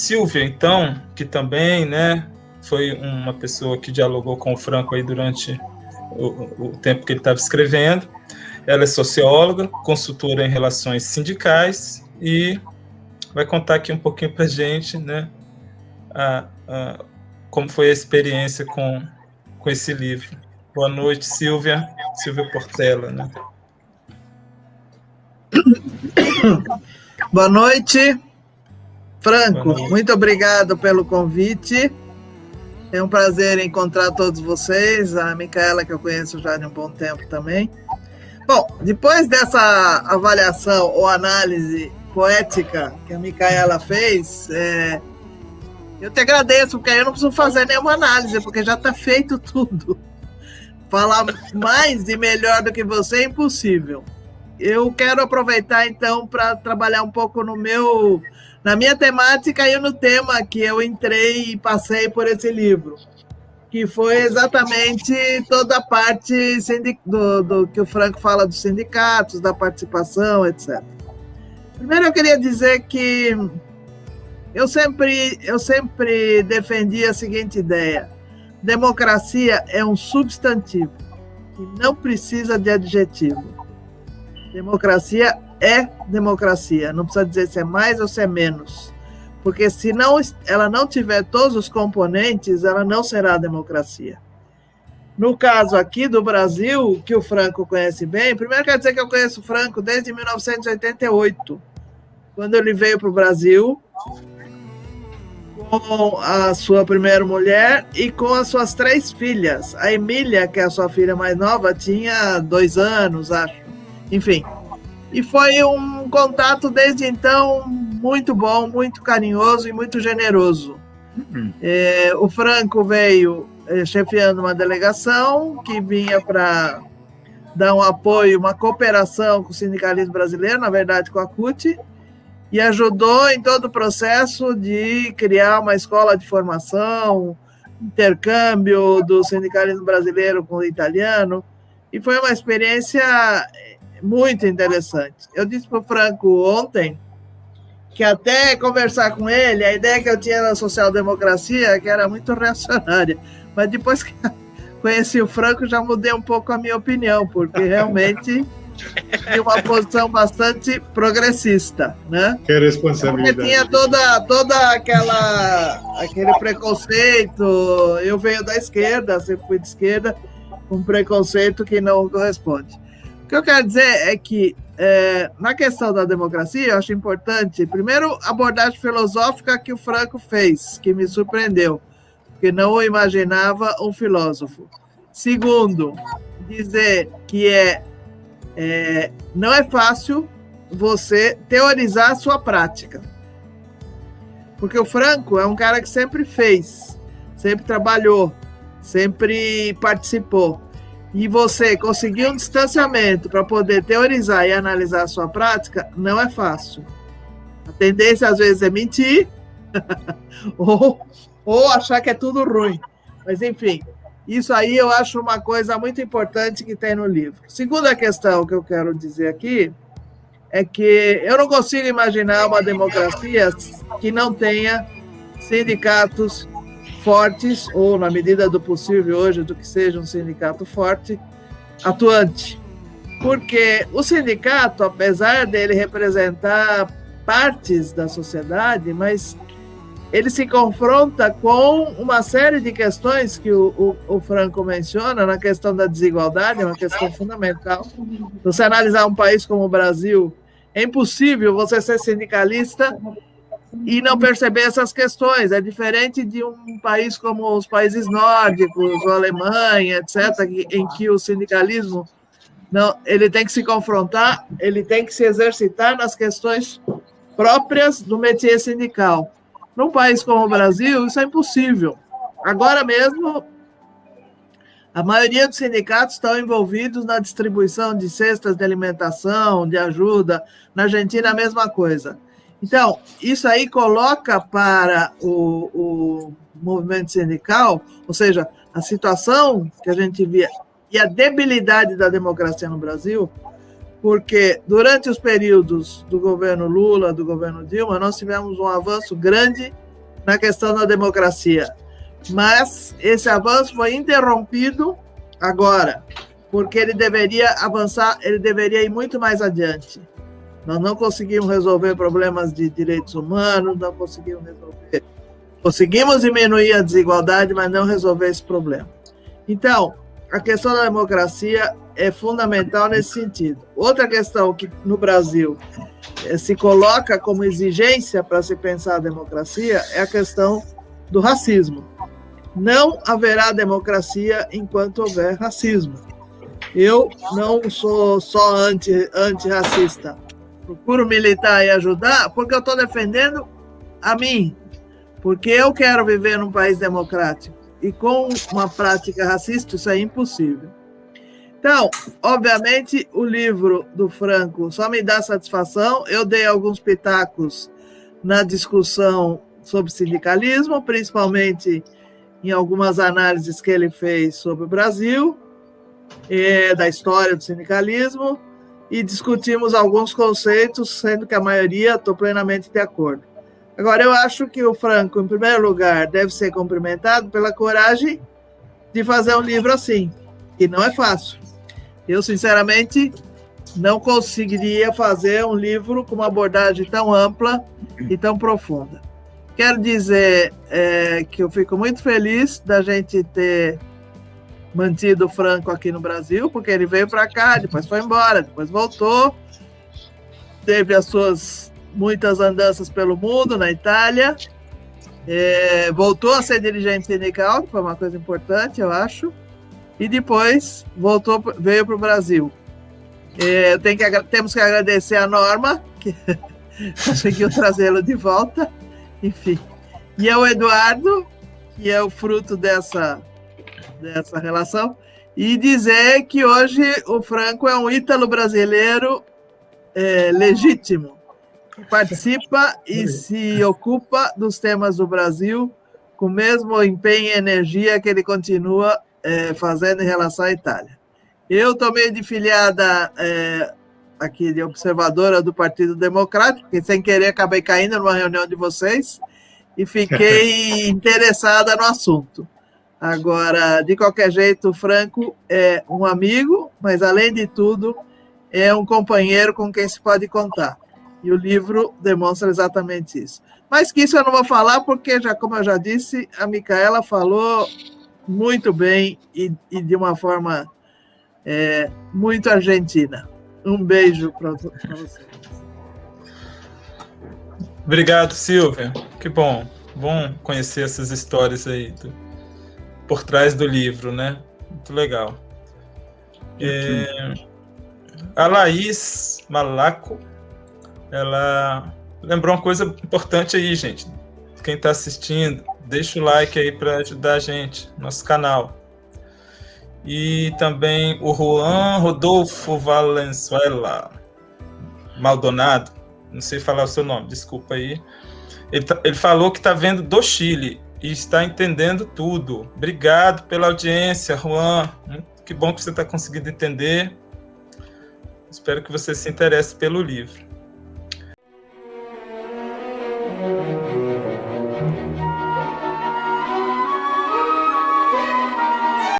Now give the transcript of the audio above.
Silvia, então, que também, né, foi uma pessoa que dialogou com o Franco aí durante o tempo que ele estava escrevendo. Ela é socióloga, consultora em relações sindicais e vai contar aqui um pouquinho para a gente, né, como foi a experiência com esse livro. Boa noite, Silvia. Silvia Portela, né? Boa noite, Franco. Boa noite. Muito obrigado pelo convite. É um prazer encontrar todos vocês. A Micaela, que eu conheço já de um bom tempo também. Bom, depois dessa avaliação ou análise poética que a Micaela fez, eu te agradeço, porque aí eu não preciso fazer nenhuma análise, porque já está feito tudo. Falar mais e melhor do que você é impossível. Eu quero aproveitar, então, para trabalhar um pouco na minha temática e no tema que eu entrei e passei por esse livro, que foi exatamente toda a parte do que o Franco fala dos sindicatos, da participação, etc. Primeiro, eu queria dizer que eu sempre defendi a seguinte ideia: democracia é um substantivo que não precisa de adjetivo. Democracia é democracia, não precisa dizer se é mais ou se é menos, porque se ela não tiver todos os componentes, ela não será democracia. No caso aqui do Brasil, que o Franco conhece bem, primeiro quero dizer que eu conheço o Franco desde 1988, quando ele veio para o Brasil com a sua primeira mulher e com as suas 3 filhas. A Emília, que é a sua filha mais nova, tinha 2 anos, acho. Enfim, e foi um contato desde então muito bom, muito carinhoso e muito generoso. O Franco veio chefiando uma delegação que vinha para dar um apoio, uma cooperação com o sindicalismo brasileiro, na verdade com a CUT, e ajudou em todo o processo de criar uma escola de formação, intercâmbio do sindicalismo brasileiro com o italiano, e foi uma experiência muito interessante. Eu disse para o Franco ontem que até conversar com ele, a ideia que eu tinha da social-democracia, que era muito reacionária, mas depois que conheci o Franco, já mudei um pouco a minha opinião, porque realmente tinha uma posição bastante progressista, né? Que responsabilidade. Porque tinha toda aquele preconceito. Eu venho da esquerda, sempre fui de esquerda, um preconceito que não corresponde. O que eu quero dizer é que, na questão da democracia, eu acho importante, primeiro, a abordagem filosófica que o Franco fez, que me surpreendeu, porque não o imaginava um filósofo. Segundo, dizer que não é fácil você teorizar a sua prática, porque o Franco é um cara que sempre fez, sempre trabalhou, sempre participou. E você conseguir um distanciamento para poder teorizar e analisar a sua prática, não é fácil. A tendência, às vezes, é mentir ou achar que é tudo ruim. Mas, enfim, isso aí eu acho uma coisa muito importante que tem no livro. Segunda questão que eu quero dizer aqui é que eu não consigo imaginar uma democracia que não tenha sindicatos fortes, ou, na medida do possível hoje, do que seja um sindicato forte, atuante. Porque o sindicato, apesar dele representar partes da sociedade, mas ele se confronta com uma série de questões que o Franco menciona, na questão da desigualdade, é uma questão fundamental. Se você analisar um país como o Brasil, é impossível você ser sindicalista e não perceber essas questões. É diferente de um país como os países nórdicos, a Alemanha, etc., em que o sindicalismo ele tem que se confrontar, ele tem que se exercitar nas questões próprias do métier sindical. Num país como o Brasil, isso é impossível. Agora mesmo, a maioria dos sindicatos estão envolvidos na distribuição de cestas de alimentação, de ajuda. Na Argentina, a mesma coisa. Então, isso aí coloca para o movimento sindical, ou seja, a situação que a gente via e a debilidade da democracia no Brasil, porque durante os períodos do governo Lula, do governo Dilma, nós tivemos um avanço grande na questão da democracia. Mas esse avanço foi interrompido agora, porque ele deveria avançar, ele deveria ir muito mais adiante. Nós não conseguimos resolver problemas de direitos humanos, não conseguimos resolver. Conseguimos diminuir a desigualdade, mas não resolver esse problema. Então, a questão da democracia é fundamental nesse sentido. Outra questão que no Brasil se coloca como exigência para se pensar a democracia é a questão do racismo. Não haverá democracia enquanto houver racismo. Eu não sou só antirracista. Procuro militar e ajudar porque eu estou defendendo a mim. Porque eu quero viver num país democrático. E com uma prática racista, isso é impossível. Então, obviamente, o livro do Franco só me dá satisfação. Eu dei alguns pitacos na discussão sobre sindicalismo, principalmente em algumas análises que ele fez sobre o Brasil, da história do sindicalismo, e discutimos alguns conceitos, sendo que a maioria estou plenamente de acordo. Agora, eu acho que o Franco, em primeiro lugar, deve ser cumprimentado pela coragem de fazer um livro assim, que não é fácil. Eu, sinceramente, não conseguiria fazer um livro com uma abordagem tão ampla e tão profunda. Quero dizer que eu fico muito feliz da gente ter mantido o Franco aqui no Brasil, porque ele veio para cá, depois foi embora, depois voltou, teve as suas muitas andanças pelo mundo, na Itália, voltou a ser dirigente sindical, que foi uma coisa importante, eu acho, e depois veio para o Brasil. Temos que agradecer a Norma, que conseguiu trazê-lo de volta, enfim. E ao Eduardo, que é o fruto dessa relação, e dizer que hoje o Franco é um ítalo-brasileiro legítimo, que participa e se ocupa dos temas do Brasil com o mesmo empenho e energia que ele continua fazendo em relação à Itália. Eu tomei de filiada aqui de observadora do Partido Democrático, que sem querer acabei caindo numa reunião de vocês e fiquei interessada no assunto. Agora, de qualquer jeito, o Franco é um amigo, mas, além de tudo, é um companheiro com quem se pode contar. E o livro demonstra exatamente isso. Mas que isso eu não vou falar, porque, como eu já disse, a Micaela falou muito bem e de uma forma muito argentina. Um beijo para você. Obrigado, Silvia. Que bom. Bom conhecer essas histórias aí por trás do livro, né? Muito legal. A Laís Malaco, ela lembrou uma coisa importante aí, gente. Quem está assistindo, deixa o like aí para ajudar a gente, nosso canal. E também o Juan Rodolfo Valenzuela Maldonado, não sei falar o seu nome, desculpa aí. Ele falou que está vendo do Chile e está entendendo tudo. Obrigado pela audiência, Juan. Que bom que você está conseguindo entender. Espero que você se interesse pelo livro.